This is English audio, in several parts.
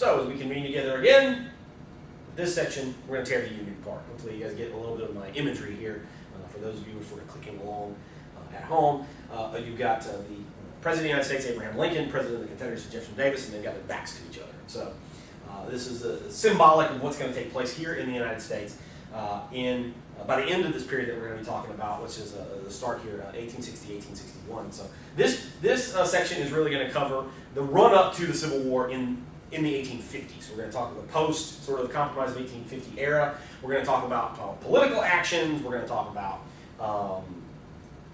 So as we convene together again, this section, we're going to tear the Union apart. Hopefully you guys get a little bit of my imagery here. For those of you who are sort of clicking along at home, you've got the President of the United States, Abraham Lincoln, President of the Confederacy, Jefferson Davis, and they've got their backs to each other. So this is symbolic of what's going to take place here in the United States by the end of this period that we're going to be talking about, which is the start here, 1860, 1861. So this section is really going to cover the run-up to the Civil War in the 1850s. We're going to talk about the post, sort of the compromise of 1850 era. We're going to talk about political actions. We're going to talk about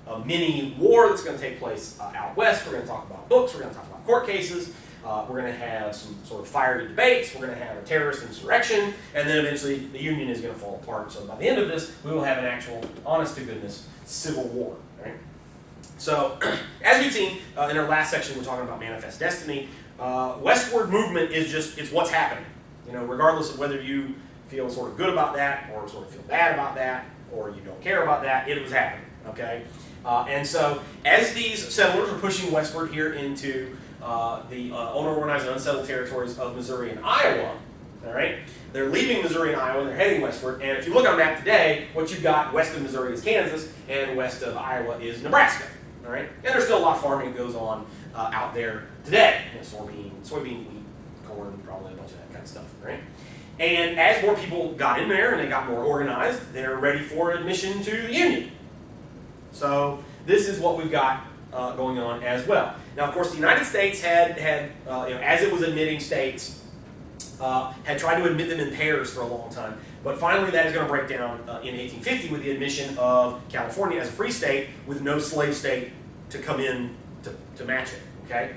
a mini war that's going to take place out west. We're going to talk about books. We're going to talk about court cases. We're going to have some sort of fiery debates. We're going to have a terrorist insurrection. And then eventually the Union is going to fall apart. So by the end of this, we will have an actual, honest-to-goodness Civil War. Right? So as we've seen in our last section, we're talking about manifest destiny. Westward movement is just, it's what's happening. You know, regardless of whether you feel sort of good about that or sort of feel bad about that or you don't care about that, it was happening. Okay? And so as these settlers are pushing westward here into the unorganized and unsettled territories of Missouri and Iowa, all right? They're leaving Missouri and Iowa, and they're heading westward, and if you look on a map today, what you've got west of Missouri is Kansas, and west of Iowa is Nebraska, all right? And there's still a lot of farming that goes on out there today. You know, soybean, wheat, corn, probably a bunch of that kind of stuff, right? And as more people got in there and they got more organized, they're ready for admission to the Union. So this is what we've got going on as well. Now, of course, the United States had as it was admitting states, had tried to admit them in pairs for a long time. But finally, that is going to break down in 1850 with the admission of California as a free state with no slave state to come in to match it. Okay,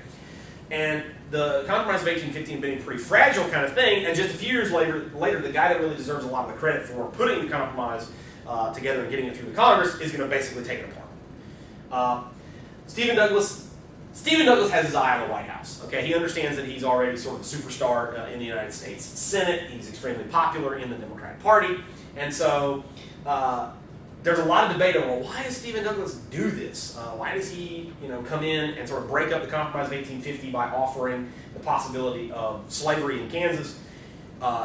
and the Compromise of 1850 had been a pretty fragile kind of thing. And just a few years later, the guy that really deserves a lot of the credit for putting the compromise together and getting it through the Congress is going to basically take it apart. Stephen Douglas has his eye on the White House. Okay, he understands that he's already sort of a superstar in the United States Senate. He's extremely popular in the Democratic Party, and so there's a lot of debate over, well, why does Stephen Douglas do this? Why does he, come in and sort of break up the Compromise of 1850 by offering the possibility of slavery in Kansas?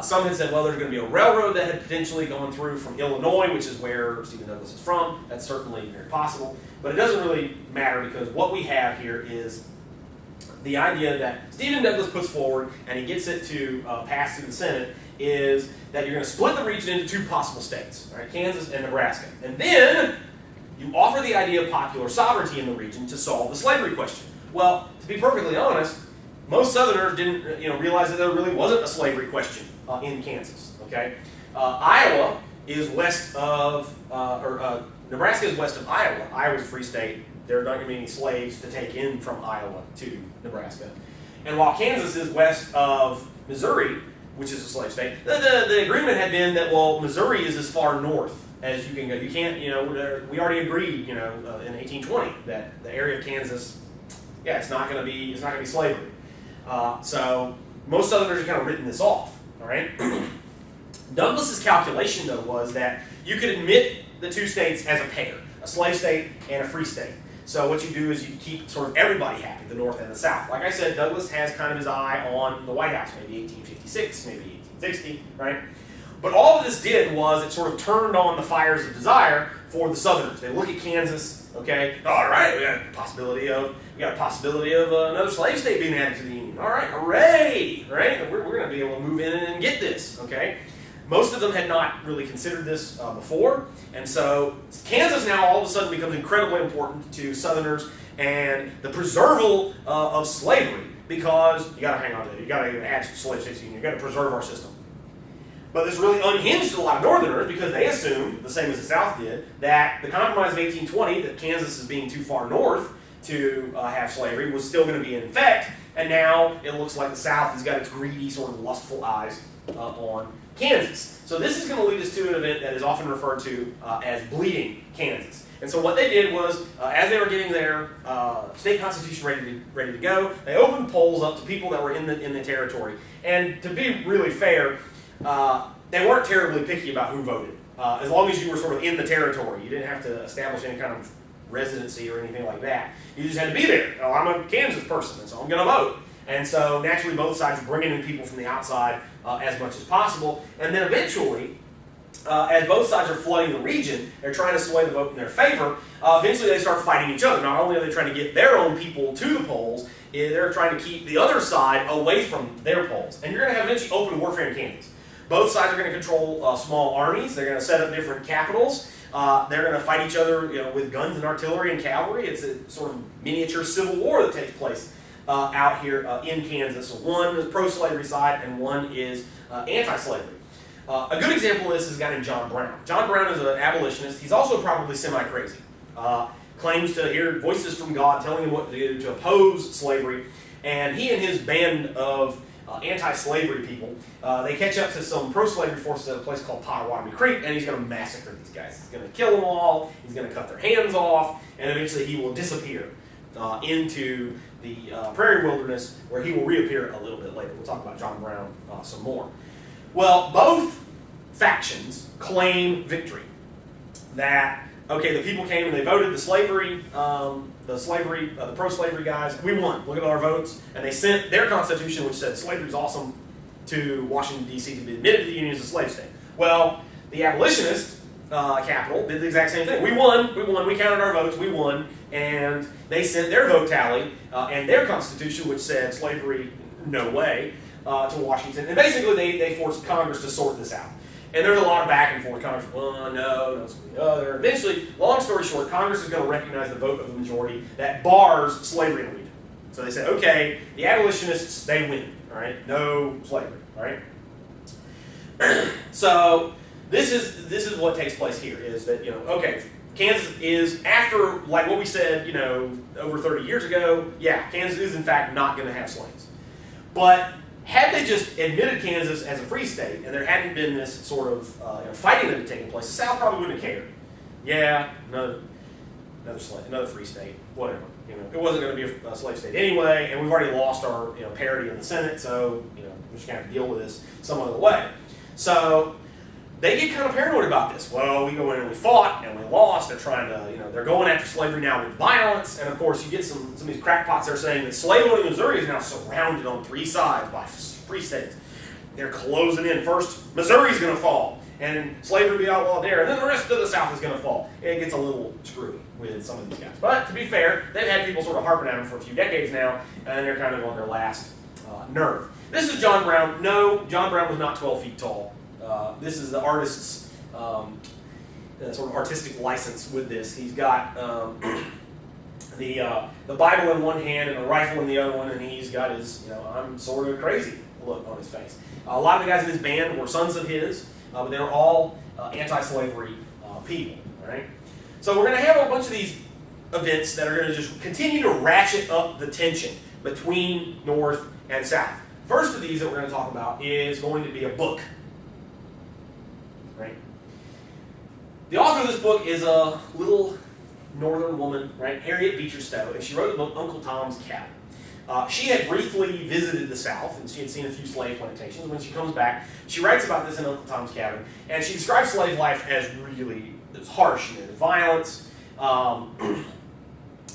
Some had said, well, there's going to be a railroad that had potentially gone through from Illinois, which is where Stephen Douglas is from. That's certainly very possible. But it doesn't really matter because what we have here is the idea that Stephen Douglas puts forward, and he gets it to pass through the Senate, is that you're going to split the region into two possible states, right? Kansas and Nebraska. And then you offer the idea of popular sovereignty in the region to solve the slavery question. Well, to be perfectly honest, most Southerners didn't realize that there really wasn't a slavery question in Kansas. Okay, Iowa is west of, Nebraska is west of Iowa. Iowa's a free state. There are not going to be any slaves to take in from Iowa to Nebraska. And while Kansas is west of Missouri, which is a slave state, the agreement had been that, well, Missouri is as far north as you can go. You can't, we already agreed, in 1820 that the area of Kansas, it's not going to be slavery. So most Southerners have kind of written this off. All right. Douglas's calculation, though, was that you could admit the two states as a pair, a slave state and a free state. So what you do is you keep sort of everybody happy, the North and the South. Like I said, Douglas has kind of his eye on the White House, maybe 1856, maybe 1860, right? But all of this did was it sort of turned on the fires of desire for the Southerners. They look at Kansas, okay, all right, we got a possibility of another slave state being added to the Union. All right, hooray, right? We're going to be able to move in and get this, okay? Most of them had not really considered this before, and so Kansas now all of a sudden becomes incredibly important to Southerners and the preserval of slavery, because you got to hang on to it. You got to add some slave states to the Union. You got to preserve our system. But this really unhinged a lot of Northerners because they assumed, the same as the South did, that the Compromise of 1820, that Kansas is being too far north to have slavery, was still going to be in effect, and now it looks like the South has got its greedy, sort of lustful eyes on Kansas. So this is going to lead us to an event that is often referred to as Bleeding Kansas. And so what they did was, as they were getting their state constitution ready to go, they opened polls up to people that were in the territory. And to be really fair, they weren't terribly picky about who voted. As long as you were sort of in the territory, you didn't have to establish any kind of residency or anything like that. You just had to be there. Oh, I'm a Kansas person, and so I'm going to vote. And so naturally both sides are bringing in people from the outside as much as possible. And then eventually, as both sides are flooding the region, they're trying to sway the vote in their favor. Eventually they start fighting each other. Not only are they trying to get their own people to the polls, they're trying to keep the other side away from their polls. And you're going to have eventually open warfare in Kansas. Both sides are going to control small armies. They're going to set up different capitals. They're going to fight each other, with guns and artillery and cavalry. It's a sort of miniature civil war that takes place out here in Kansas. So one is pro-slavery side and one is anti-slavery. A good example of this is a guy named John Brown. John Brown is an abolitionist. He's also probably semi-crazy. Claims to hear voices from God telling him what to do to oppose slavery. And he and his band of anti-slavery people, they catch up to some pro-slavery forces at a place called Pottawatomie Creek, and he's going to massacre these guys. He's going to kill them all, he's going to cut their hands off, and eventually he will disappear into the prairie wilderness, where he will reappear a little bit later. We'll talk about John Brown some more. Well, both factions claim victory. That, okay, the people came and they voted the pro-slavery guys, we won, look at our votes, and they sent their constitution, which said slavery is awesome, to Washington, D.C. to be admitted to the Union as a slave state. Well, the abolitionist capital did the exact same thing. We won, we counted our votes, we won, and they sent their vote tally and their constitution, which said slavery, no way, to Washington. And basically they forced Congress to sort this out. And there's a lot of back and forth. Congress, no, it's the other. Eventually, long story short, Congress is going to recognize the vote of the majority that bars slavery in the region. So they said, okay, the abolitionists, they win, all right? No slavery, all right? So this is what takes place here, is that, okay, Kansas is, after, like what we said, over 30 years ago, yeah, Kansas is in fact not going to have slaves. But had they just admitted Kansas as a free state, and there hadn't been this sort of fighting that had taken place, the South probably wouldn't have cared. Yeah, another free state, whatever. It wasn't going to be a slave state anyway, and we've already lost our parity in the Senate, so we're just going to have to deal with this some other way. So they get kind of paranoid about this. Well, we go in and we fought and we lost. They're trying to, they're going after slavery now with violence. And of course, you get some of these crackpots that are saying that slave-owning Missouri is now surrounded on three sides by free states. They're closing in. First, Missouri's going to fall, and slavery will be outlawed there, and then the rest of the South is going to fall. It gets a little screwy with some of these guys. But to be fair, they've had people sort of harping at them for a few decades now, and they're kind of on their last nerve. This is John Brown. No, John Brown was not 12 feet tall. This is the artist's sort of artistic license with this. He's got the Bible in one hand and a rifle in the other one, and he's got his, I'm sort of crazy look on his face. A lot of the guys in his band were sons of his, but they were all anti-slavery people, right? So we're going to have a bunch of these events that are going to just continue to ratchet up the tension between North and South. First of these that we're going to talk about is going to be a book. Right? The author of this book is a little northern woman, right? Harriet Beecher Stowe, and she wrote the book Uncle Tom's Cabin. She had briefly visited the South, and she had seen a few slave plantations. When she comes back, she writes about this in Uncle Tom's Cabin, and she describes slave life as really harsh, the violence.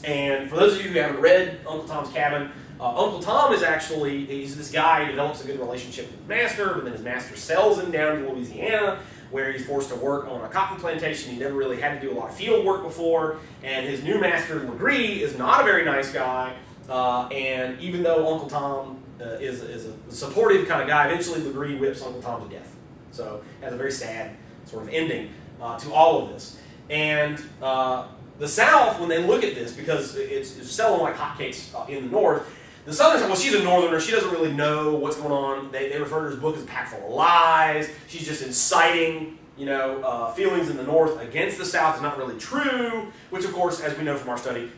And for those of you who haven't read Uncle Tom's Cabin, Uncle Tom is actually, he's this guy who develops a good relationship with his master, but then his master sells him down to Louisiana, where he's forced to work on a cotton plantation. He never really had to do a lot of field work before, and his new master, Legree, is not a very nice guy, and even though Uncle Tom is a supportive kind of guy, eventually Legree whips Uncle Tom to death. So it has a very sad sort of ending to all of this. And the South, when they look at this, because it's selling like hotcakes in the North, the Southerners, well, she's a Northerner. She doesn't really know what's going on. They refer to this book as packed full of lies. She's just inciting, feelings in the North against the South is not really true, which, of course, as we know from our study,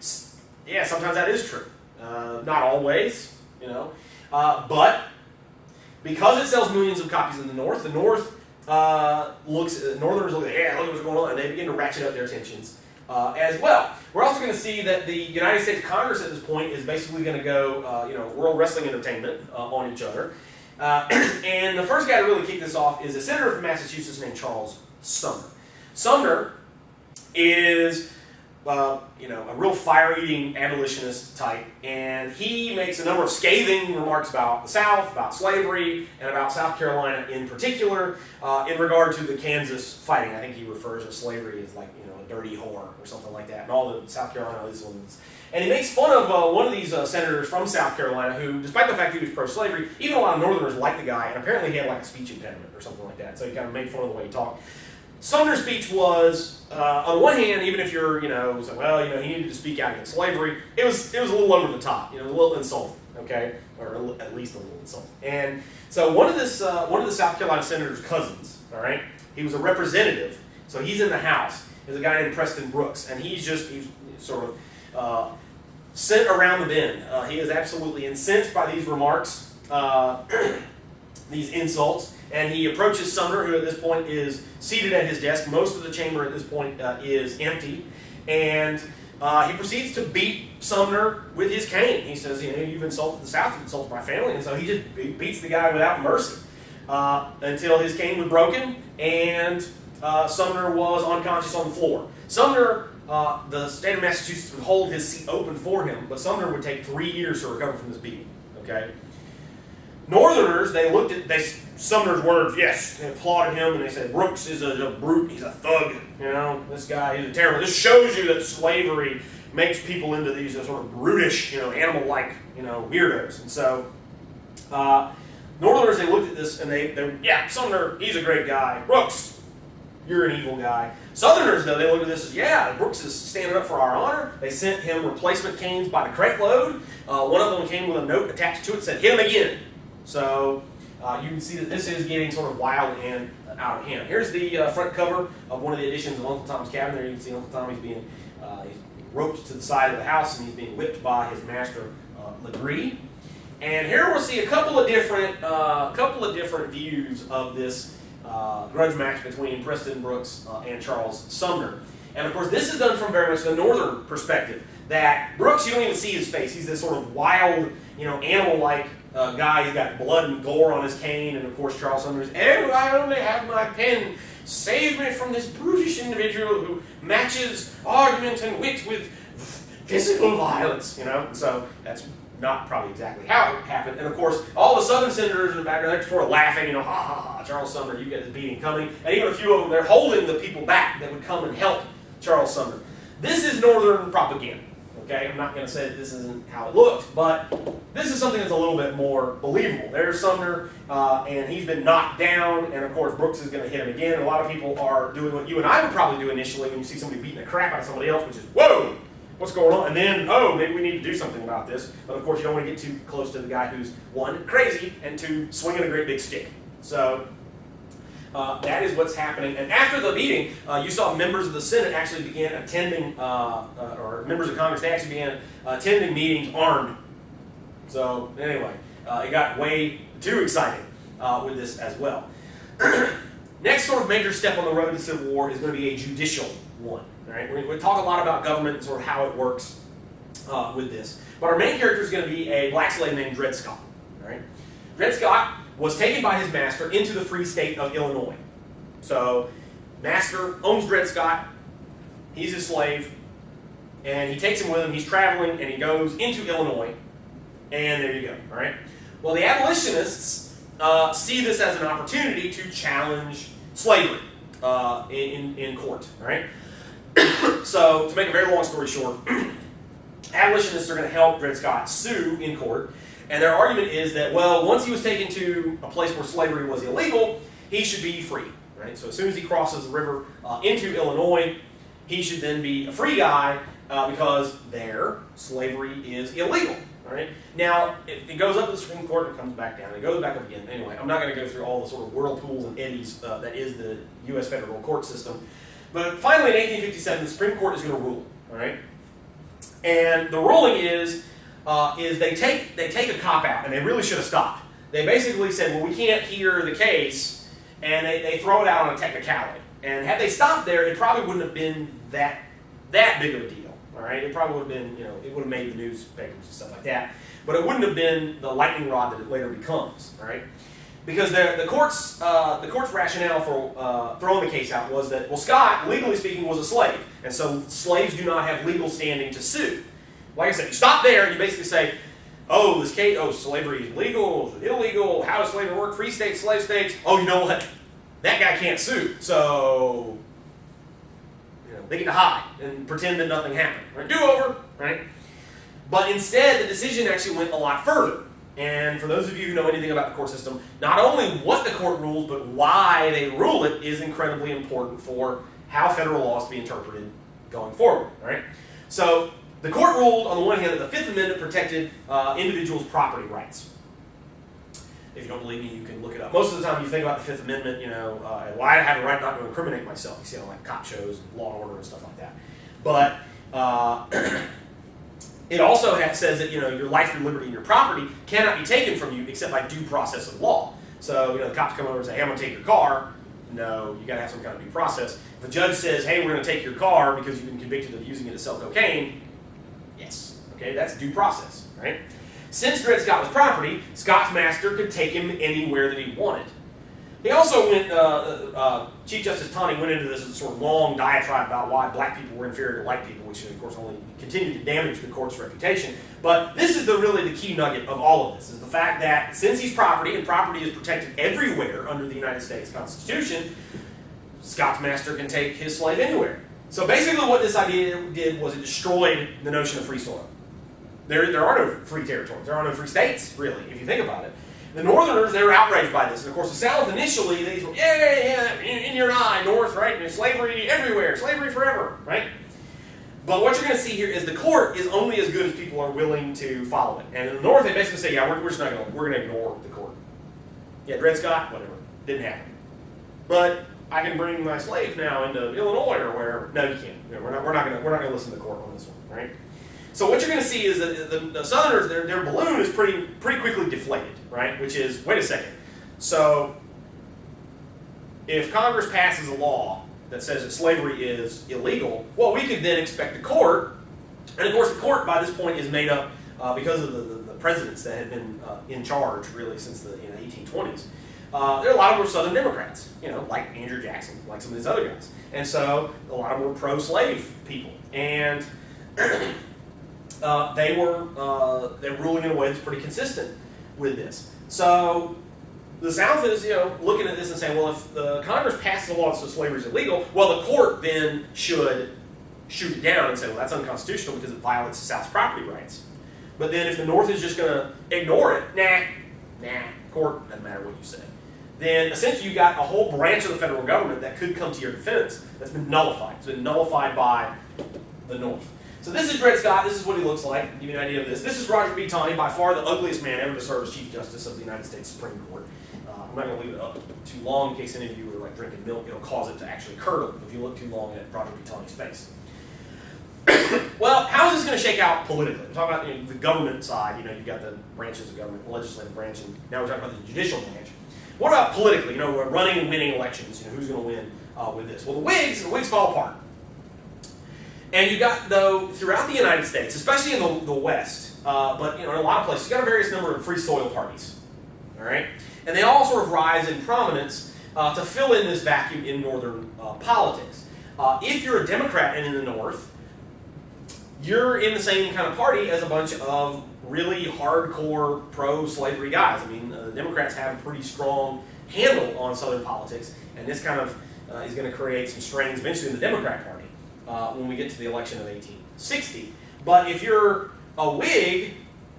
yeah, sometimes that is true. Not always, but because it sells millions of copies in the North Northerners look at, yeah, look at what's going on, and they begin to ratchet up their tensions as well. We're also going to see that the United States Congress at this point is basically going to go, World Wrestling Entertainment on each other. And the first guy to really kick this off is a senator from Massachusetts named Charles Sumner. Sumner is a real fire-eating abolitionist type, and he makes a number of scathing remarks about the South, about slavery, and about South Carolina in particular, in regard to the Kansas fighting. I think he refers to slavery as like, a dirty whore or something like that, and all the South Carolina Islam's. And he makes fun of one of these senators from South Carolina who, despite the fact he was pro-slavery, even a lot of Northerners liked the guy, and apparently he had like a speech impediment or something like that, so he kind of made fun of the way he talked. Sumner's speech was, on one hand, even if you're, say, well, he needed to speak out against slavery, it was a little over the top, a little insulting, okay, or at least a little insulting. And so one of the South Carolina senator's cousins, all right, he was a representative, so he's in the House. There's a guy named Preston Brooks, and he's sort of sent around the bend. He is absolutely incensed by these remarks, these insults. And he approaches Sumner, who at this point is seated at his desk. Most of the chamber at this point is empty. And he proceeds to beat Sumner with his cane. He says, you've insulted the South, you've insulted my family. And so he just beats the guy without mercy until his cane was broken and Sumner was unconscious on the floor. Sumner, the state of Massachusetts would hold his seat open for him, but Sumner would take 3 years to recover from this beating. Okay? Northerners, they looked at Sumner's words, yes, they applauded him, and they said, Brooks is a brute, he's a thug, this guy, he's a terror. This shows you that slavery makes people into these sort of brutish, animal-like, weirdos. And so, Northerners, they looked at this, and they yeah, Sumner, he's a great guy. Brooks, you're an evil guy. Southerners, though, they looked at this as, yeah, Brooks is standing up for our honor. They sent him replacement canes by the crate load. One of them came with a note attached to it that said, hit him again. So you can see that this is getting sort of wild and out of hand. Here's the front cover of one of the editions of Uncle Tom's Cabin. There you can see Uncle Tom, he's roped to the side of the house, and he's being whipped by his master, Legree. And here we'll see a couple of different views of this grudge match between Preston Brooks and Charles Sumner. And of course, this is done from very much the Northern perspective. That Brooks, you don't even see his face. He's this sort of wild, animal-like guy. He's got blood and gore on his cane, and of course Charles Sumner's, oh, I only have my pen. Save me from this brutish individual who matches argument and wit with physical violence, So that's not probably exactly how it happened. And of course, all the Southern senators in the background, they're sort of laughing, ha ha ha, Charles Sumner, you get this beating coming. And even a few of them, they're holding the people back that would come and help Charles Sumner. This is Northern propaganda. Okay, I'm not going to say that this isn't how it looked, but this is something that's a little bit more believable. There's Sumner, and he's been knocked down, and of course Brooks is going to hit him again. A lot of people are doing what you and I would probably do initially when you see somebody beating the crap out of somebody else, which is, whoa, what's going on? And then, oh, maybe we need to do something about this. But of course you don't want to get too close to the guy who's, one, crazy, and two, swinging a great big stick. So that is what's happening. And after the meeting, you saw members of the Senate actually began attending, or members of Congress, they actually began attending meetings armed. So anyway, it got way too exciting with this as well. Next sort of major step on the road to Civil War is going to be a judicial one. All right? We're going to talk a lot about government and sort of how it works with this. But our main character is going to be a black slave named Dred Scott. All right? Dred Scott was taken by his master into the free state of Illinois. So, master owns Dred Scott, he's his slave, and he takes him with him, he's traveling, and he goes into Illinois, and there you go, all right? Well, the abolitionists see this as an opportunity to challenge slavery in court, all right? So, to make a very long story short, abolitionists are going to help Dred Scott sue in court. And their argument is that, well, once he was taken to a place where slavery was illegal, he should be free. Right? So as soon as he crosses the river into Illinois, he should then be a free guy because there, slavery is illegal. Right? Now, it goes up to the Supreme Court and it comes back down. It goes back up again. Anyway, I'm not going to go through all the sort of whirlpools and eddies that is the U.S. federal court system. But finally, in 1857, the Supreme Court is going to rule. All right? And the ruling is they take a cop-out, and they really should have stopped. They basically said, well, we can't hear the case, and they throw it out on a technicality. And had they stopped there, it probably wouldn't have been that big of a deal. All right, it probably would have been, it would have made the newspapers and stuff like that. But it wouldn't have been the lightning rod that it later becomes. All right. Because the court's rationale for throwing the case out was that, well, Scott, legally speaking, was a slave, and so slaves do not have legal standing to sue. Like I said, you stop there and you basically say, oh, this case, oh, slavery is legal, is it illegal, how does slavery work, free states, slave states? Oh, you know what? That guy can't sue, so they get to hide and pretend that nothing happened. Right? Do over, right? But instead, the decision actually went a lot further. And for those of you who know anything about the court system, not only what the court rules, but why they rule it is incredibly important for how federal law is to be interpreted going forward. Right? So the court ruled, on the one hand, that the Fifth Amendment protected individuals' property rights. If you don't believe me, you can look it up. Most of the time you think about the Fifth Amendment, why I have a right not to incriminate myself. You see on like cop shows and Law and Order and stuff like that. But it also says that your life, your liberty, and your property cannot be taken from you except by due process of law. So the cops come over and say, hey, I'm going to take your car. No, you got to have some kind of due process. If a judge says, hey, we're going to take your car because you've been convicted of using it to sell cocaine, yes, okay, that's due process, right? Since Dred Scott was property, Scott's master could take him anywhere that he wanted. He also went, Chief Justice Taney went into this sort of long diatribe about why black people were inferior to white people, which of course only continued to damage the court's reputation. But this is really the key nugget of all of this, is the fact that since he's property, and property is protected everywhere under the United States Constitution, Scott's master can take his slave anywhere. So basically what this idea did was it destroyed the notion of free soil. There are no free territories. There are no free states, really, if you think about it. The Northerners, they were outraged by this. And of course, the South initially, they were, yeah, in your eye, North, right? And slavery everywhere, slavery forever, right? But what you're going to see here is the court is only as good as people are willing to follow it. And in the North, they basically say, yeah, we're just not going to, we're going to ignore the court. Yeah, Dred Scott, whatever, didn't happen. But I can bring my slaves now into Illinois or wherever. No, you can't. We're not going to listen to the court on this one, right? So what you're going to see is that the Southerners, their balloon is pretty quickly deflated, right? Which is, wait a second. So if Congress passes a law that says that slavery is illegal, well, we could then expect the court, and of course the court by this point is made up because of the presidents that had been in charge really since the 1820s. There are a lot of them were Southern Democrats, like Andrew Jackson, like some of these other guys. And so a lot of them were pro-slave people. And they were ruling in a way that's pretty consistent with this. So the South is, looking at this and saying, well, if the Congress passes a law that says slavery is illegal, well, the court then should shoot it down and say, well, that's unconstitutional because it violates the South's property rights. But then if the North is just going to ignore it, nah, court, doesn't matter what you say, then essentially you got a whole branch of the federal government that could come to your defense that's been nullified. It's been nullified by the North. So this is Dred Scott. This is what he looks like. To give you an idea of this. This is Roger B. Taney, by far the ugliest man ever to serve as Chief Justice of the United States Supreme Court. I'm not going to leave it up too long in case any of you are like drinking milk. It'll cause it to actually curdle if you look too long at Roger B. Taney's face. Well, how is this going to shake out politically? We're talking about the government side. You've got the branches of government, the legislative branch, and now we're talking about the judicial branch. What about politically? We're running and winning elections. Who's going to win with this? Well, the Whigs fall apart. And you got, though, throughout the United States, especially in the West, but in a lot of places, you got a various number of free soil parties. All right, and they all sort of rise in prominence to fill in this vacuum in Northern politics. If you're a Democrat and in the North, you're in the same kind of party as a bunch of really hardcore pro-slavery guys. I mean, the Democrats have a pretty strong handle on Southern politics, and this kind of is going to create some strains eventually in the Democrat Party when we get to the election of 1860. But if you're a Whig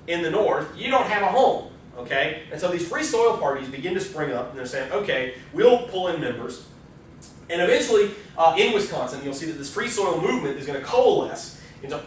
in the North, you don't have a home, okay? And so these free soil parties begin to spring up, and they're saying, okay, we'll pull in members. And eventually, in Wisconsin, you'll see that this free soil movement is going to coalesce into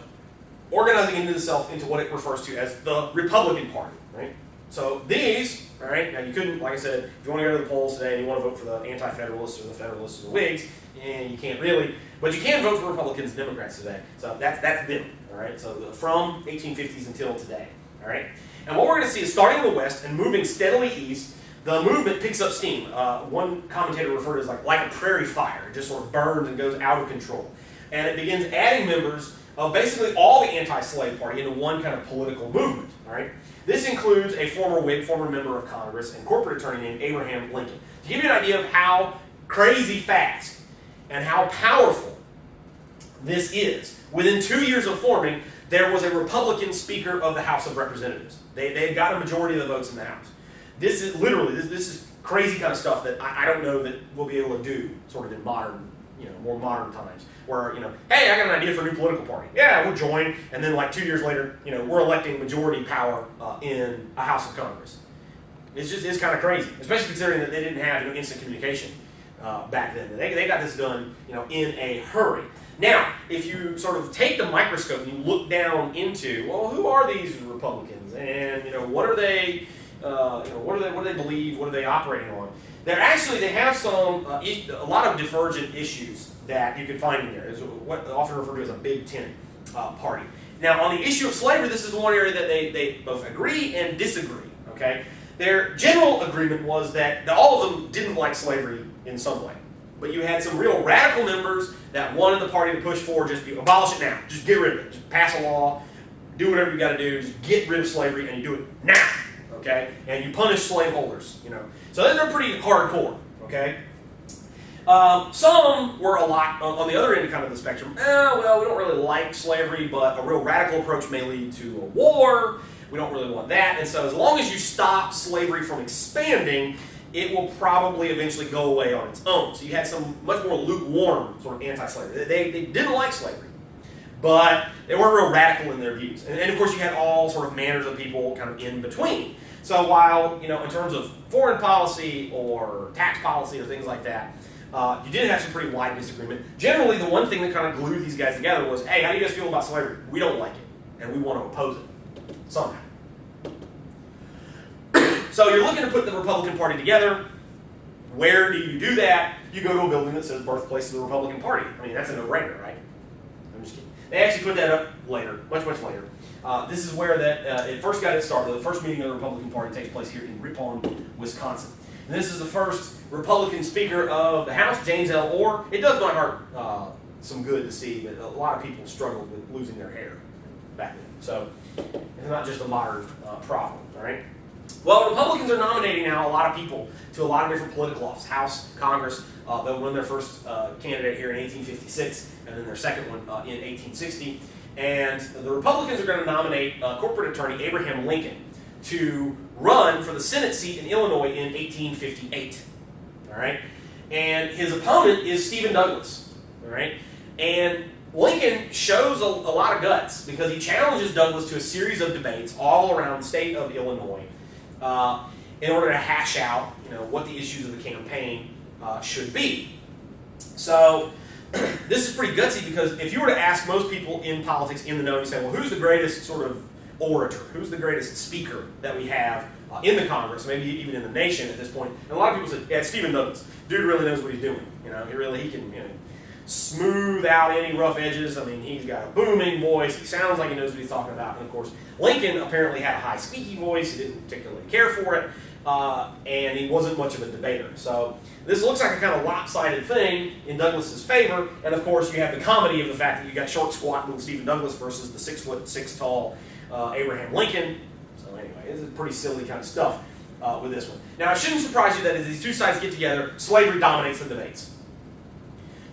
organizing into itself into what it refers to as the Republican Party, right? So these, all right, now you couldn't, like I said, if you want to go to the polls today and you want to vote for the anti-federalists or the federalists or the Whigs, you can't really, but you can vote for Republicans and Democrats today. So that's them, all right? So from 1850s until today, all right? And what we're going to see is starting in the West and moving steadily east, the movement picks up steam. One commentator referred to it as like a prairie fire. It just sort of burns and goes out of control. And it begins adding members of basically all the anti-slave party into one kind of political movement. All right? This includes a former Whig, former member of Congress, and corporate attorney named Abraham Lincoln. To give you an idea of how crazy fast and how powerful this is, within 2 years of forming, there was a Republican Speaker of the House of Representatives. They had got a majority of the votes in the House. This is literally, this is crazy kind of stuff that I don't know that we'll be able to do sort of in modern, more modern times. Where, hey, I got an idea for a new political party. Yeah, we'll join. And then like 2 years later, we're electing majority power in a House of Congress. It's kind of crazy, especially considering that they didn't have instant communication back then. They got this done, in a hurry. Now, if you sort of take the microscope and you look down into, well, who are these Republicans, and what are they, what do they believe, what are they operating on? They have some a lot of divergent issues that you can find in there. It's what often referred to as a Big Ten party. Now, on the issue of slavery, this is one area that they both agree and disagree. Okay, their general agreement was that all of them didn't like slavery in some way. But you had some real radical members that wanted the party to push for just abolish it now. Just get rid of it. Just pass a law. Do whatever you got to do. Just get rid of slavery, and you do it now. Okay? And you punish slaveholders. So they're pretty hardcore. Okay? Some were a lot on the other end of kind of the spectrum. Well, we don't really like slavery, but a real radical approach may lead to a war. We don't really want that. And so as long as you stop slavery from expanding, it will probably eventually go away on its own. So you had some much more lukewarm sort of anti-slavery. They didn't like slavery, but they weren't real radical in their views. And of course you had all sort of manners of people kind of in between. So while, in terms of foreign policy or tax policy or things like that, you did have some pretty wide disagreement. Generally, the one thing that kind of glued these guys together was, hey, how do you guys feel about slavery? We don't like it, and we want to oppose it somehow. So you're looking to put the Republican Party together. Where do you do that? You go to a building that says birthplace of the Republican Party. I mean, that's a no-brainer, right? I'm just kidding. They actually put that up later, much, much later. This is where it first got its start. The first meeting of the Republican Party takes place here in Ripon, Wisconsin. And this is the first Republican Speaker of the House, James L. Orr. It does my heart some good to see that a lot of people struggled with losing their hair back then. So it's not just a modern problem, all right? Well, Republicans are nominating now a lot of people to a lot of different political offices, House, Congress. They'll run their first candidate here in 1856, and then their second one in 1860. And the Republicans are going to nominate corporate attorney Abraham Lincoln to run for the Senate seat in Illinois in 1858. All right? And his opponent is Stephen Douglas. All right? And Lincoln shows a lot of guts because he challenges Douglas to a series of debates all around the state of Illinois in order to hash out, what the issues of the campaign should be. So this is pretty gutsy because if you were to ask most people in politics in the know, you say, well, who's the greatest sort of orator? Who's the greatest speaker that we have in the Congress, maybe even in the nation at this point? And a lot of people say, yeah, it's Stephen Douglas. Dude really knows what he's doing. He can smooth out any rough edges. I mean, he's got a booming voice. He sounds like he knows what he's talking about. And of course, Lincoln apparently had a high squeaky voice. He didn't particularly care for it. And he wasn't much of a debater. So this looks like a kind of lopsided thing in Douglas's favor. And of course, you have the comedy of the fact that you got short, squat little Stephen Douglas versus the 6'6" tall Abraham Lincoln. So anyway, this is pretty silly kind of stuff with this one. Now, it shouldn't surprise you that as these two sides get together, slavery dominates the debates.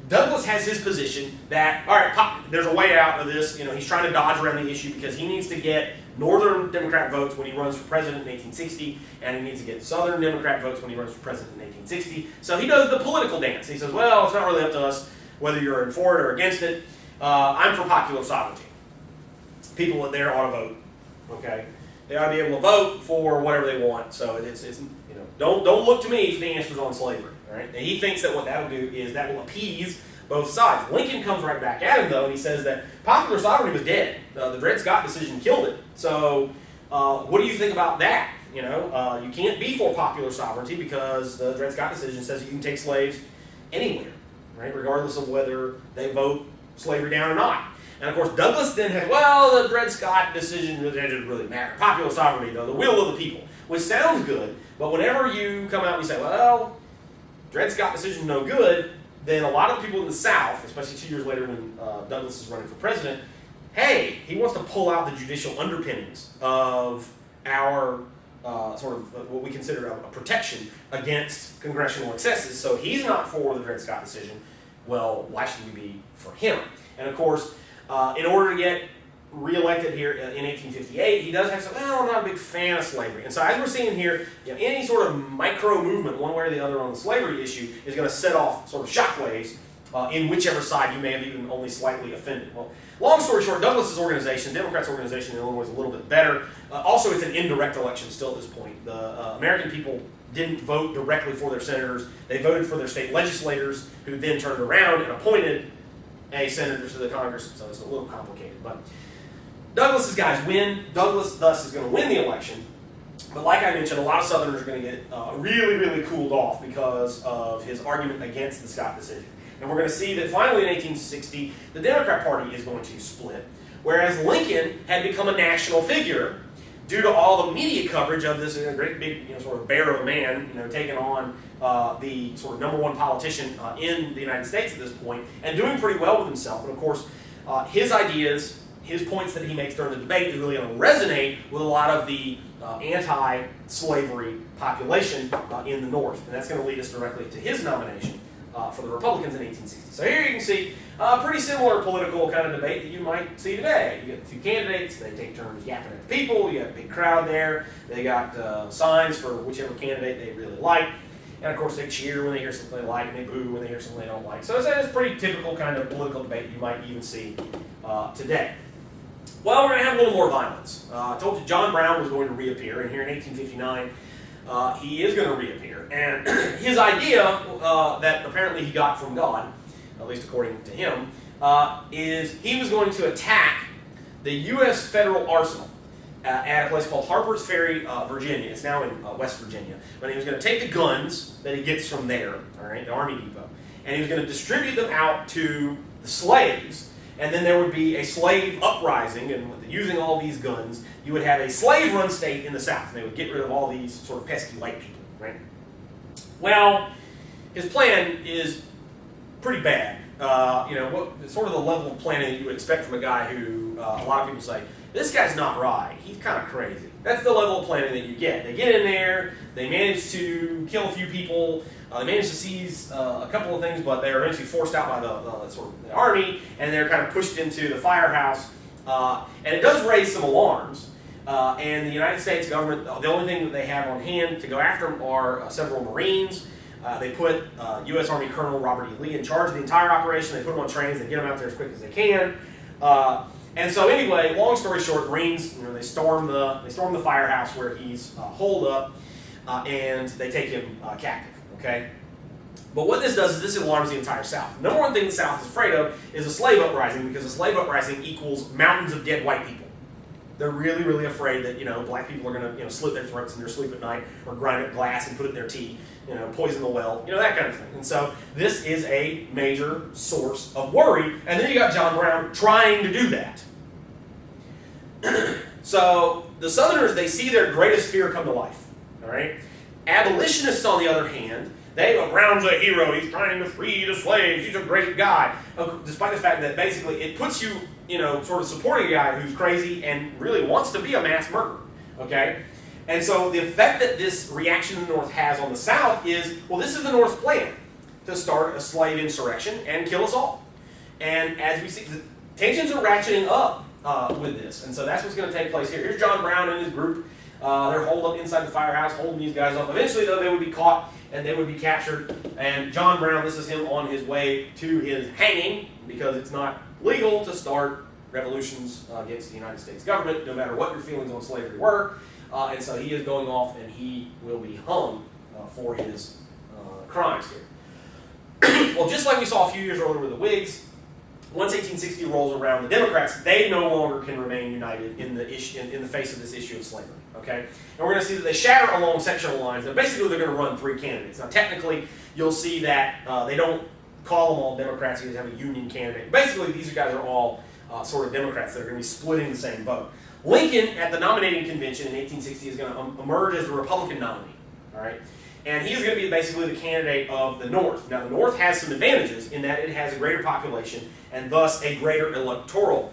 Douglas has his position that, all right, there's a way out of this. He's trying to dodge around the issue because he needs to get Northern Democrat votes when he runs for president in 1860, and he needs to get Southern Democrat votes when he runs for president in 1860. So he does the political dance. He says, well, it's not really up to us whether you're for it or against it. I'm for popular sovereignty. People there ought to vote. Okay, they ought to be able to vote for whatever they want. So it's don't look to me for the answers on slavery. All right, and he thinks that what that will do is that will appease both sides. Lincoln comes right back at him, though, and he says that popular sovereignty was dead. The Dred Scott decision killed it. So what do you think about that? You can't be for popular sovereignty because the Dred Scott decision says you can take slaves anywhere, right, regardless of whether they vote slavery down or not. And of course, Douglas then has, well, the Dred Scott decision didn't really matter. Popular sovereignty, though, the will of the people, which sounds good, but whenever you come out and you say, well, Dred Scott decision no good, then a lot of people in the South, especially 2 years later when Douglas is running for president, hey, he wants to pull out the judicial underpinnings of our sort of what we consider a protection against congressional excesses, so he's not for the Dred Scott decision. Well, why should we be for him? And of course, in order to get reelected here in 1858, he does have some, well, I'm not a big fan of slavery. And so as we're seeing here, any sort of micro movement, one way or the other on the slavery issue, is going to set off sort of shockwaves in whichever side you may have even only slightly offended. Well, long story short, Douglas's organization, Democrats' organization in Illinois, is a little bit better. Also, it's an indirect election still at this point. The American people didn't vote directly for their senators. They voted for their state legislators, who then turned around and appointed a senator to the Congress. So it's a little complicated. But Douglas's guys win. Douglas, thus, is going to win the election. But like I mentioned, a lot of Southerners are going to get really, really cooled off because of his argument against the Scott decision. And we're going to see that finally in 1860, the Democrat Party is going to split, whereas Lincoln had become a national figure due to all the media coverage of this great big sort of bear of a man taking on the sort of #1 politician in the United States at this point, and doing pretty well with himself. And of course, his ideas, his points that he makes during the debate is really going to resonate with a lot of the anti-slavery population in the North. And that's going to lead us directly to his nomination for the Republicans in 1860. So here you can see a pretty similar political kind of debate that you might see today. You get the two candidates, they take turns yapping at the people, you got a big crowd there, they got signs for whichever candidate they really like, and of course they cheer when they hear something they like, and they boo when they hear something they don't like. So it's a pretty typical kind of political debate you might even see today. Well, we're going to have a little more violence. I told you John Brown was going to reappear, and here in 1859, he is going to reappear. And his idea that apparently he got from God, at least according to him, is he was going to attack the U.S. federal arsenal at a place called Harper's Ferry, Virginia. It's now in West Virginia. But he was going to take the guns that he gets from there, all right, the Army Depot, and he was going to distribute them out to the slaves. And then there would be a slave uprising, and using all these guns, you would have a slave-run state in the South. And they would get rid of all these sort of pesky white people, right? Well, his plan is pretty bad. Sort of the level of planning that you would expect from a guy who a lot of people say, this guy's not right, he's kind of crazy. That's the level of planning that you get. They get in there, they manage to kill a few people, they manage to seize a couple of things, but they are eventually forced out by the army, and they're kind of pushed into the firehouse. And it does raise some alarms. And the United States government, the only thing that they have on hand to go after them are several Marines. They put U.S. Army Colonel Robert E. Lee in charge of the entire operation. They put them on trains. They get them out there as quick as they can. And so anyway, long story short, Marines, they storm the firehouse where he's holed up, and they take him captive. Okay. But what this does is this alarms the entire South. Number one thing the South is afraid of is a slave uprising, because a slave uprising equals mountains of dead white people. They're really, really afraid that black people are going to slit their throats in their sleep at night, or grind up glass and put it in their tea, poison the well, that kind of thing. And so this is a major source of worry. And then you got John Brown trying to do that. So the Southerners, they see their greatest fear come to life. All right. Abolitionists, on the other hand, Brown's a hero. He's trying to free the slaves. He's a great guy. Despite the fact that basically it puts you, sort of supporting a guy who's crazy and really wants to be a mass murderer. Okay? And so the effect that this reaction in the North has on the South is, well, this is the North's plan to start a slave insurrection and kill us all. And as we see, the tensions are ratcheting up with this. And so that's what's going to take place here. Here's John Brown and his group. They're holed up inside the firehouse, holding these guys up. Eventually, though, they would be caught and they would be captured. And John Brown, this is him on his way to his hanging, because it's not legal to start revolutions against the United States government, no matter what your feelings on slavery were. And so he is going off, and he will be hung for his crimes here. Well, just like we saw a few years earlier with the Whigs, once 1860 rolls around, the Democrats, they no longer can remain united in the face of this issue of slavery. Okay? And we're going to see that they shatter along sectional lines. Now, basically, they're going to run three candidates. Now, technically, you'll see that they don't call them all Democrats. You just have a union candidate. Basically, these guys are all sort of Democrats that are going to be splitting the same vote. Lincoln, at the nominating convention in 1860, is going to emerge as the Republican nominee. All right? And he's going to be basically the candidate of the North. Now, the North has some advantages in that it has a greater population and thus a greater electoral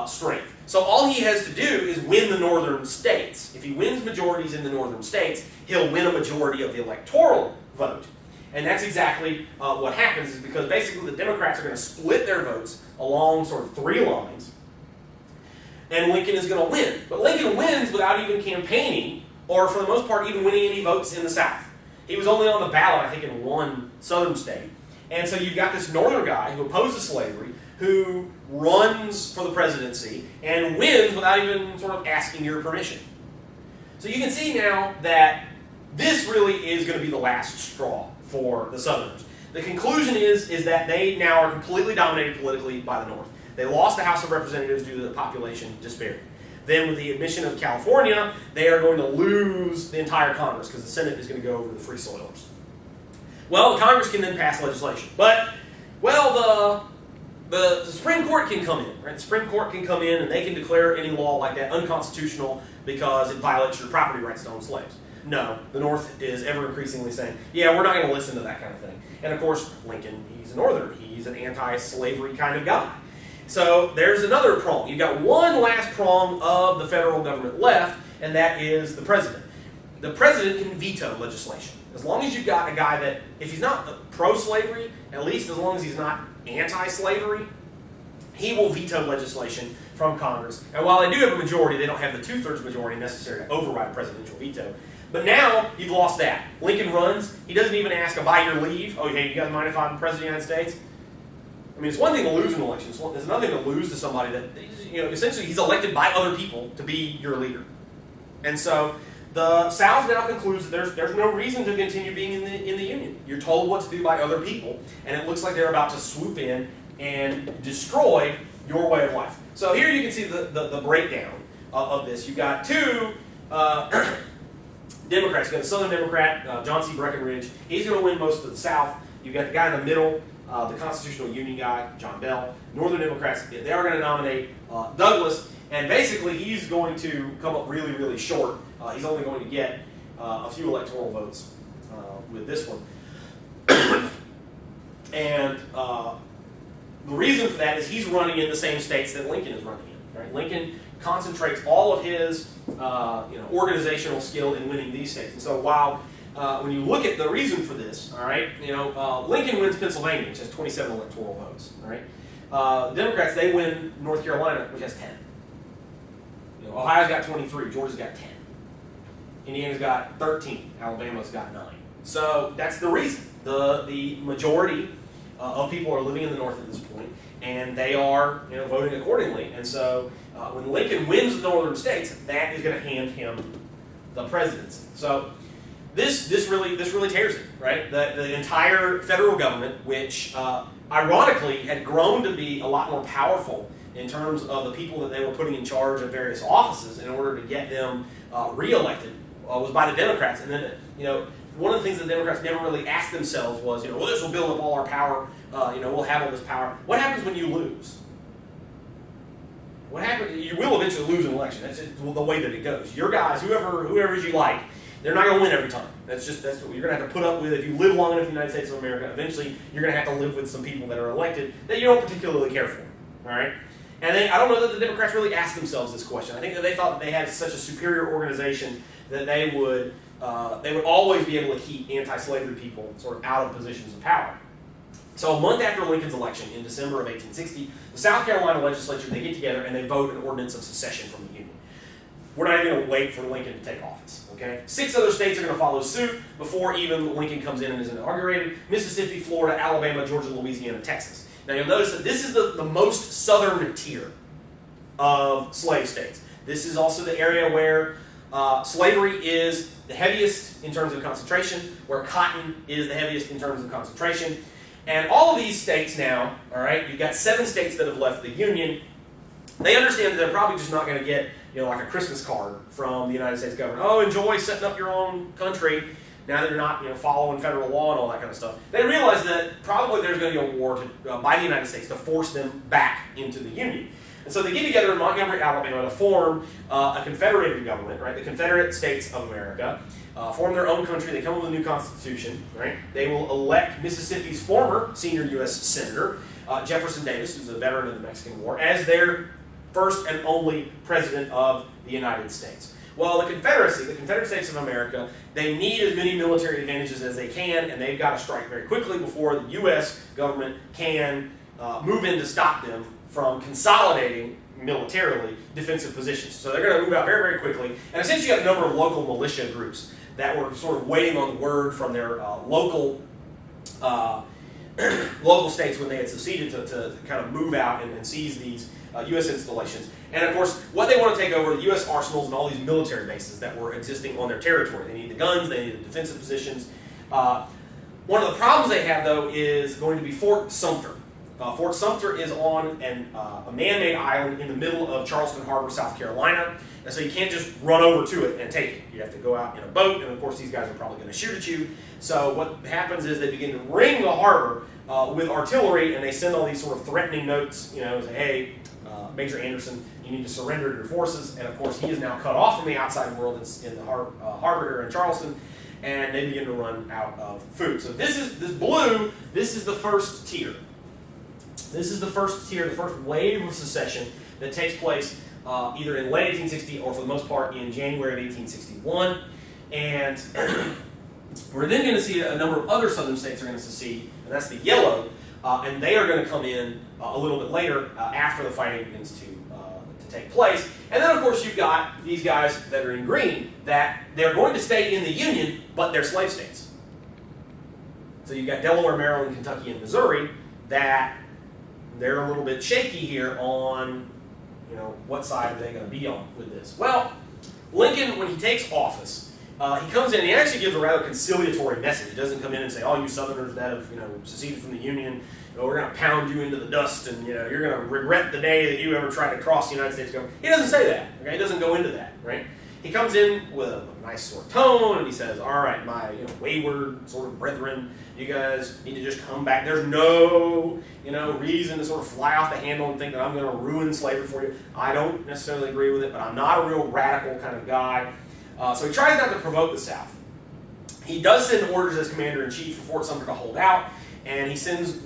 strength. So all he has to do is win the northern states. If he wins majorities in the northern states, he'll win a majority of the electoral vote. And that's exactly what happens, is because basically the Democrats are going to split their votes along sort of three lines, and Lincoln is going to win. But Lincoln wins without even campaigning, or for the most part even winning any votes in the South. He was only on the ballot, I think, in one southern state. And so you've got this northern guy who opposes slavery, who runs for the presidency, and wins without even sort of asking your permission. So you can see now that this really is going to be the last straw for the Southerners. The conclusion is that they now are completely dominated politically by the North. They lost the House of Representatives due to the population disparity. Then with the admission of California, they are going to lose the entire Congress because the Senate is going to go over to the Free Soilers. Well, the Congress can then pass legislation. But, well, the Supreme Court can come in, right? The Supreme Court can come in and they can declare any law like that unconstitutional because it violates your property rights to own slaves. No, the North is ever increasingly saying, yeah, we're not going to listen to that kind of thing. And of course, Lincoln, he's a Northerner. He's an anti-slavery kind of guy. So there's another prong. You've got one last prong of the federal government left, and that is the president. The president can veto legislation. As long as you've got a guy that, if he's not pro-slavery, at least as long as he's not anti-slavery, he will veto legislation from Congress. And while they do have a majority, they don't have the two-thirds majority necessary to override a presidential veto. But now, you've lost that. Lincoln runs. He doesn't even ask a by your leave. Oh, hey, you guys mind if I'm president of the United States? I mean, it's one thing to lose an election. It's another thing to lose to somebody that, essentially he's elected by other people to be your leader. And so, the South now concludes that there's no reason to continue being in the Union. You're told what to do by other people, and it looks like they're about to swoop in and destroy your way of life. So here you can see the breakdown of this. You've got two Democrats. You've got the Southern Democrat, John C. Breckinridge. He's going to win most of the South. You've got the guy in the middle, the Constitutional Union guy, John Bell. Northern Democrats, they are going to nominate Douglas, and basically he's going to come up really, really short. He's only going to get a few electoral votes with this one. And the reason for that is he's running in the same states that Lincoln is running in. Right? Lincoln concentrates all of his organizational skill in winning these states. And so while when you look at the reason for this, all right, Lincoln wins Pennsylvania, which has 27 electoral votes. All right, Democrats, they win North Carolina, which has 10. Ohio's got 23, Georgia's got 10. Indiana's got 13, Alabama's got 9. So that's the reason. The majority of people are living in the North at this point, and they are voting accordingly. And so when Lincoln wins the northern states, that is going to hand him the presidency. So this really tears it, right? The entire federal government, which ironically had grown to be a lot more powerful in terms of the people that they were putting in charge of various offices in order to get them reelected, was by the Democrats. And then, one of the things that the Democrats never really asked themselves was, well, this will build up all our power. We'll have all this power. What happens when you lose? What happens? You will eventually lose an election. That's just the way that it goes. Your guys, whoever you like, they're not going to win every time. That's what you're going to have to put up with. If you live long enough in the United States of America, eventually you're going to have to live with some people that are elected that you don't particularly care for. All right. And I don't know that the Democrats really asked themselves this question. I think that they thought that they had such a superior organization that they would always be able to keep anti-slavery people sort of out of positions of power. So a month after Lincoln's election in December of 1860, the South Carolina legislature, they get together and they vote an ordinance of secession from the Union. We're not even going to wait for Lincoln to take office. Okay? 6 other states are going to follow suit before even Lincoln comes in and is inaugurated. Mississippi, Florida, Alabama, Georgia, Louisiana, Texas. Now you'll notice that this is the most southern tier of slave states. This is also the area where slavery is the heaviest in terms of concentration, where cotton is the heaviest in terms of concentration. And all of these states now, all right, you've got 7 states that have left the Union. They understand that they're probably just not going to get, like a Christmas card from the United States government. Oh, enjoy setting up your own country now that you're not, following federal law and all that kind of stuff. They realize that probably there's going to be a war by the United States to force them back into the Union. And so they get together in Montgomery, Alabama to form a confederated government, right? The Confederate States of America form their own country. They come up with a new constitution, right? They will elect Mississippi's former senior U.S. Senator, Jefferson Davis, who's a veteran of the Mexican War, as their first and only president of the United States. Well, the Confederacy, the Confederate States of America, they need as many military advantages as they can, and they've got to strike very quickly before the U.S. government can move in to stop them from consolidating militarily defensive positions. So they're going to move out very, very quickly. And essentially you have a number of local militia groups that were sort of waiting on the word from their local states when they had seceded to kind of move out and seize these U.S. installations. And of course, what they want to take over are the U.S. arsenals and all these military bases that were existing on their territory. They need the guns, they need the defensive positions. One of the problems they have, though, is going to be Fort Sumter. Fort Sumter is on a man-made island in the middle of Charleston Harbor, South Carolina. And so you can't just run over to it and take it. You have to go out in a boat, and of course these guys are probably going to shoot at you. So what happens is they begin to ring the harbor with artillery, and they send all these sort of threatening notes, you know, say, hey, Major Anderson, you need to surrender your forces. And of course he is now cut off from the outside world. It's in the harbor here in Charleston, and they begin to run out of food. So this blue, this is the first tier. This is the first tier, the first wave of secession that takes place either in late 1860 or for the most part in January of 1861. And we're then going to see a number of other southern states are going to secede, and that's the yellow, and they are going to come in a little bit later after the fighting begins to take place. And then of course you've got these guys that are in green that they're going to stay in the Union, but they're slave states. So you've got Delaware, Maryland, Kentucky, and Missouri that they're a little bit shaky here on, you know, what side are they going to be on with this. Well, Lincoln, when he takes office, he comes in and he actually gives a rather conciliatory message. He doesn't come in and say, "Oh, you Southerners that have, you know, seceded from the Union, you know, we're going to pound you into the dust, and you know, you're going to regret the day that you ever tried to cross the United States government." He doesn't say that. Okay, he doesn't go into that. Right? He comes in with a nice sort of tone, and he says, "All right, my wayward sort of brethren, you guys need to just come back. There's no reason to sort of fly off the handle and think that I'm going to ruin slavery for you. I don't necessarily agree with it, but I'm not a real radical kind of guy." So he tries not to provoke the South. He does send orders as commander-in-chief for Fort Sumter to hold out, and he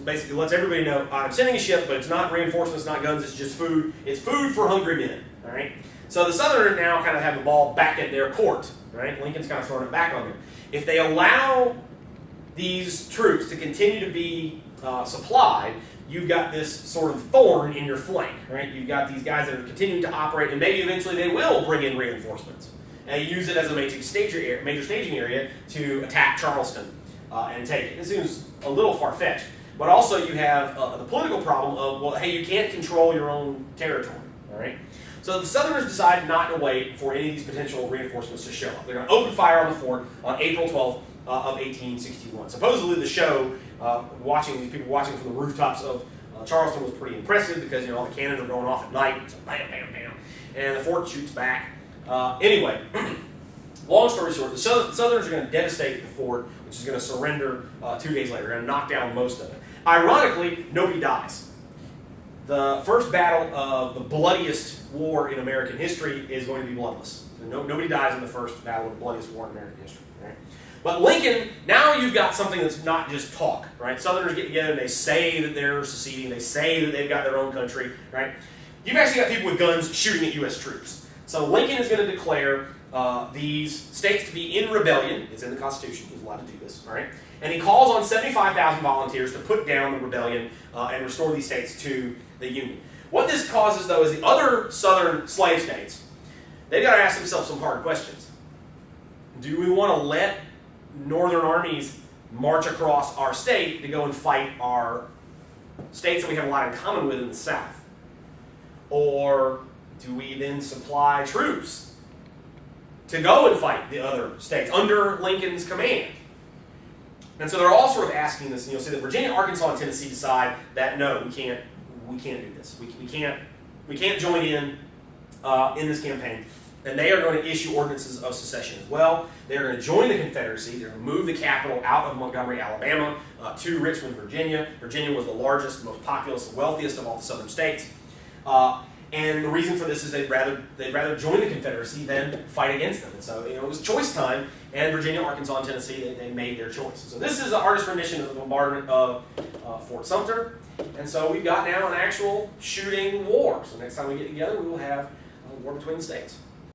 basically lets everybody know, "I'm sending a ship, but it's not reinforcements, not guns, it's just food. It's food for hungry men." All right. So the Southerners now kind of have the ball back at their court. Right. Lincoln's kind of throwing it back on them. If they allow these troops to continue to be supplied, you've got this sort of thorn in your flank. Right. You've got these guys that are continuing to operate, and maybe eventually they will bring in reinforcements and use it as a major staging area to attack Charleston and take it. It seems a little far-fetched. But also you have the political problem of, well, hey, you can't control your own territory. All right. So the Southerners decide not to wait for any of these potential reinforcements to show up. They're going to open fire on the fort on April 12th of 1861. Supposedly the show, these people watching from the rooftops of Charleston was pretty impressive because all the cannons are going off at night. So bam, bam, bam. And the fort shoots back. Anyway, long story short, the Southerners are going to devastate the fort, which is going to surrender 2 days later. They're going to knock down most of it. Ironically, nobody dies. The first battle of the bloodiest war in American history is going to be bloodless. Nobody dies in the first battle of the bloodiest war in American history. Right? But Lincoln, now you've got something that's not just talk. Right? Southerners get together and they say that they're seceding. They say that they've got their own country. Right? You've actually got people with guns shooting at U.S. troops. So Lincoln is going to declare these states to be in rebellion. It's in the Constitution. He's allowed to do this. All right? And he calls on 75,000 volunteers to put down the rebellion and restore these states to the Union. What this causes, though, is the other southern slave states, they've got to ask themselves some hard questions. Do we want to let northern armies march across our state to go and fight our states that we have a lot in common with in the South? Or do we then supply troops to go and fight the other states under Lincoln's command? And so they're all sort of asking this, and you'll see that Virginia, Arkansas, and Tennessee decide that no, we can't do this. We can't join in this campaign. And they are going to issue ordinances of secession as well. They're going to join the Confederacy. They're going to move the capital out of Montgomery, Alabama, to Richmond, Virginia. Virginia was the largest, most populous, the wealthiest of all the southern states. And the reason for this is they'd rather join the Confederacy than fight against them. And so it was choice time, and Virginia, Arkansas, and Tennessee, they made their choice. So this is the artist rendition of the bombardment of Fort Sumter. And so we've got now an actual shooting war. So next time we get together, we will have a war between the states.